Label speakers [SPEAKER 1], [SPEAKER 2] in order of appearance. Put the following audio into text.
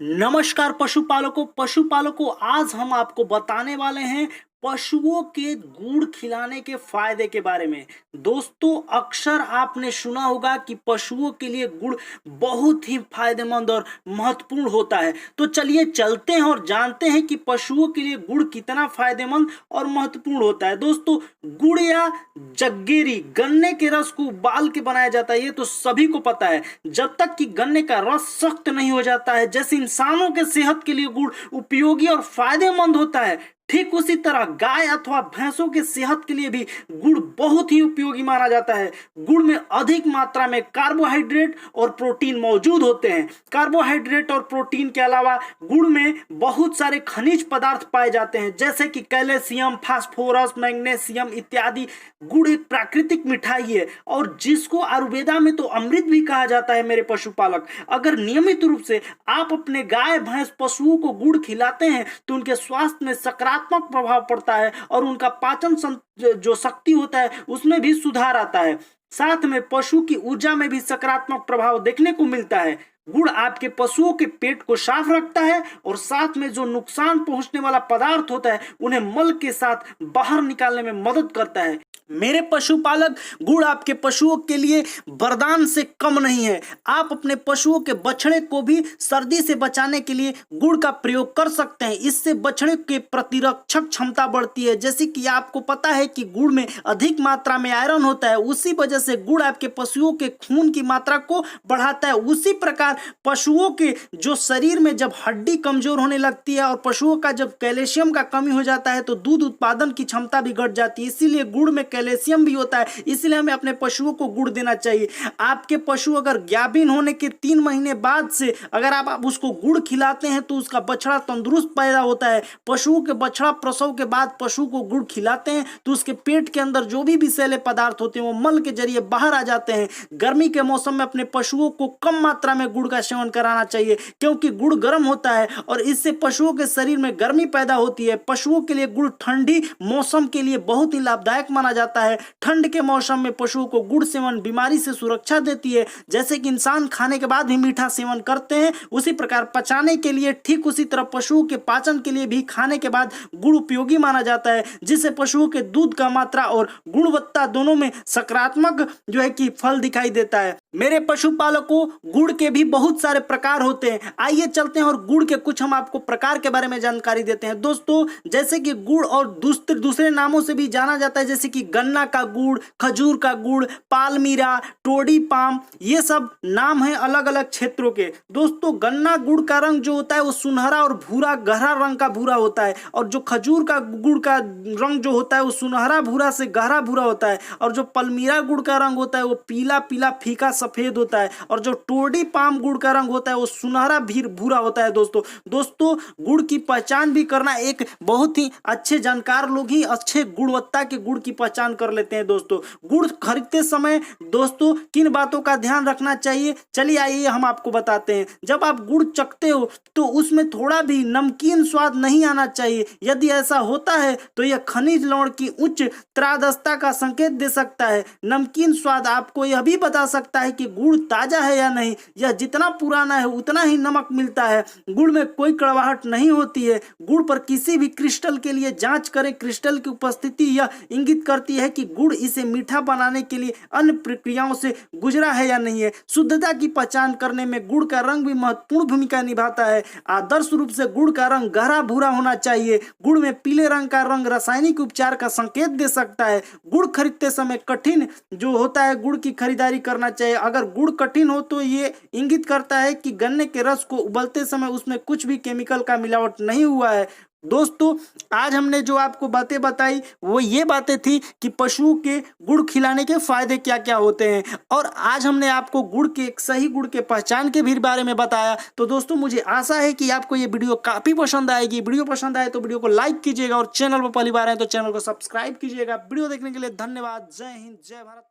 [SPEAKER 1] नमस्कार पशुपालकों आज हम आपको बताने वाले हैं पशुओं के गुड़ खिलाने के फायदे के बारे में। दोस्तों अक्सर आपने सुना होगा कि पशुओं के लिए गुड़ बहुत ही फायदेमंद और महत्वपूर्ण होता है। तो चलिए चलते हैं और जानते हैं कि पशुओं के लिए गुड़ कितना फायदेमंद और महत्वपूर्ण होता है। दोस्तों गुड़ या जग्गेरी गन्ने के रस को उबाल के बनाया जाता है, ये तो सभी को पता है। जब तक कि गन्ने का रस सख्त नहीं हो जाता है, जैसे इंसानों के सेहत के लिए गुड़ उपयोगी और फायदेमंद होता है, ठीक उसी तरह गाय अथवा भैंसों के सेहत के लिए भी गुड़ बहुत ही उपयोगी माना जाता है। गुड़ में अधिक मात्रा में कार्बोहाइड्रेट और प्रोटीन मौजूद होते हैं। कार्बोहाइड्रेट और प्रोटीन के अलावा गुड़ में बहुत सारे खनिज पदार्थ पाए जाते हैं, जैसे कि कैल्शियम, फास्फोरस, मैग्नीशियम इत्यादि। गुड़ एक प्राकृतिक मिठाई है और जिसको आयुर्वेदा में तो अमृत भी कहा जाता है। मेरे पशुपालक, अगर नियमित रूप से आप अपने गाय भैंस पशुओं को गुड़ खिलाते हैं तो उनके स्वास्थ्य में सकारात्मक प्रभाव पड़ता है और उनका पाचन जो शक्ति होता है उसमें भी सुधार आता है। साथ में पशु की ऊर्जा में भी सकारात्मक प्रभाव देखने को मिलता है। गुड़ आपके पशुओं के पेट को साफ रखता है और साथ में जो नुकसान पहुंचने वाला पदार्थ होता है उन्हें मल के साथ बाहर निकालने में मदद करता है। मेरे पशुपालक, गुड़ आपके पशुओं के लिए वरदान से कम नहीं है। आप अपने पशुओं के बछड़े को भी सर्दी से बचाने के लिए गुड़ का प्रयोग कर सकते हैं। इससे बछड़े के प्रतिरक्षक क्षमता बढ़ती है। जैसे कि आपको पता है कि गुड़ में अधिक मात्रा में आयरन होता है, उसी वजह से गुड़ आपके पशुओं के खून की मात्रा को बढ़ाता है। उसी प्रकार पशुओं के जो शरीर में जब हड्डी कमजोर होने लगती है और पशुओं का जब कैल्शियम का कमी हो जाता है तो दूध उत्पादन की क्षमता भी घट जाती है। इसीलिए गुड़ में कैल्शियम भी होता है, इसलिए हमें अपने पशुओं को गुड़ देना चाहिए। आपके पशु अगर गाभिन होने के 3 महीने बाद से अगर आप उसको गुड़ खिलाते हैं तो उसका बछड़ा तंदुरुस्त पैदा होता है। पशुओं के बछड़ा प्रसव के बाद पशु को गुड़ खिलाते हैं तो उसके पेट के अंदर जो भी विषैले पदार्थ होते हैं वो मल के जरिए बाहर आ जाते हैं। गर्मी के मौसम में अपने पशुओं को कम मात्रा में गुड़ का सेवन कराना चाहिए, क्योंकि गुड़ गर्म होता है और इससे पशुओं के शरीर में गर्मी पैदा होती है। पशुओं के लिए गुड़ ठंडी मौसम के लिए बहुत ही लाभदायक माना जाता है। ठंड के मौसम में पशुओं को गुड़ सेवन बीमारी से सुरक्षा देती है। जैसे कि इंसान खाने के बाद भी मीठा सेवन करते हैं, उसी प्रकार पचाने के लिए ठीक उसी तरह पशुओं के पाचन के लिए भी खाने के बाद गुड़ उपयोगी माना जाता है, जिससे पशुओं के दूध का मात्रा और गुणवत्ता दोनों में सकारात्मक कि फल दिखाई देता है। मेरे पशुपालकों, गुड़ के भी बहुत सारे प्रकार होते हैं। आइए चलते हैं और गुड़ के कुछ हम आपको प्रकार के बारे में जानकारी देते हैं। दोस्तों जैसे कि गुड़ और दूसरे नामों से भी जाना जाता है, जैसे कि गन्ना का गुड़, खजूर का गुड़, पालमीरा, टोडी पाम, ये सब नाम है अलग अलग क्षेत्रों के। दोस्तों गन्ना गुड़ का रंग जो होता है वो सुनहरा और भूरा गहरा रंग का भूरा होता है, और जो खजूर का गुड़ का रंग जो होता है वो सुनहरा भूरा से गहरा भूरा होता है, और जो पलमीरा गुड़ का रंग होता है वो पीला पीला फीका सफेद होता है, और जो टोडी पाम गुड़ का रंग होता है वो सुनहरा भूरा होता है। दोस्तों गुड़ की पहचान भी करना, एक बहुत ही अच्छे जानकार लोग ही अच्छे गुणवत्ता के गुड़ की पहचान कर लेते हैं। दोस्तों गुड़ खरीदते समय दोस्तों किन बातों का ध्यान रखना चाहिए, चलिए आइए हम आपको बताते हैं। जब आप गुड़ चखते हो तो उसमें थोड़ा भी नमकीन स्वाद नहीं आना चाहिए। यदि ऐसा होता है तो यह खनिज लवण की उच्च त्रादस्ता का संकेत दे सकता है। नमकीन स्वाद आपको यह भी बता सकता है कि गुड़ ताजा है या नहीं। यह जितना पुराना है उतना ही नमक मिलता है। गुड़ में कोई कड़वाहट नहीं होती है। गुड़ पर किसी भी क्रिस्टल के लिए जांच करें। क्रिस्टल की उपस्थिति यह इंगित करती है कि गुड़ इसे मीठा बनाने के लिए अन्य प्रक्रियाओं से गुजरा है या नहीं है। शुद्धता की पहचान करने में गुड़ का रंग भी महत्वपूर्ण भूमिका निभाता है। आदर्श रूप से गुड़ का रंग गहरा भूरा होना चाहिए। गुड़ में पीले रंग का रंग रासायनिक उपचार का संकेत दे सकता है। गुड़ खरीदते समय कठिन जो होता है गुड़ की खरीदारी करना चाहिए। अगर गुड़ कठिन हो तो ये इंगित करता है कि गन्ने के रस को उबलते समय उसमें कुछ भी केमिकल का मिलावट नहीं हुआ है। दोस्तों आज हमने जो आपको बातें बताई वो ये बातें थी कि पशुओं के गुड़ खिलाने के फायदे क्या क्या होते हैं, और आज हमने आपको गुड़ के सही गुड़ के पहचान के भी बारे में बताया। तो दोस्तों मुझे आशा है कि आपको ये वीडियो काफी पसंद आएगी। वीडियो पसंद आए तो वीडियो को लाइक कीजिएगा और चैनल पर पहली बार आए तो चैनल को सब्सक्राइब कीजिएगा। वीडियो देखने के लिए धन्यवाद। जय हिंद, जय भारत।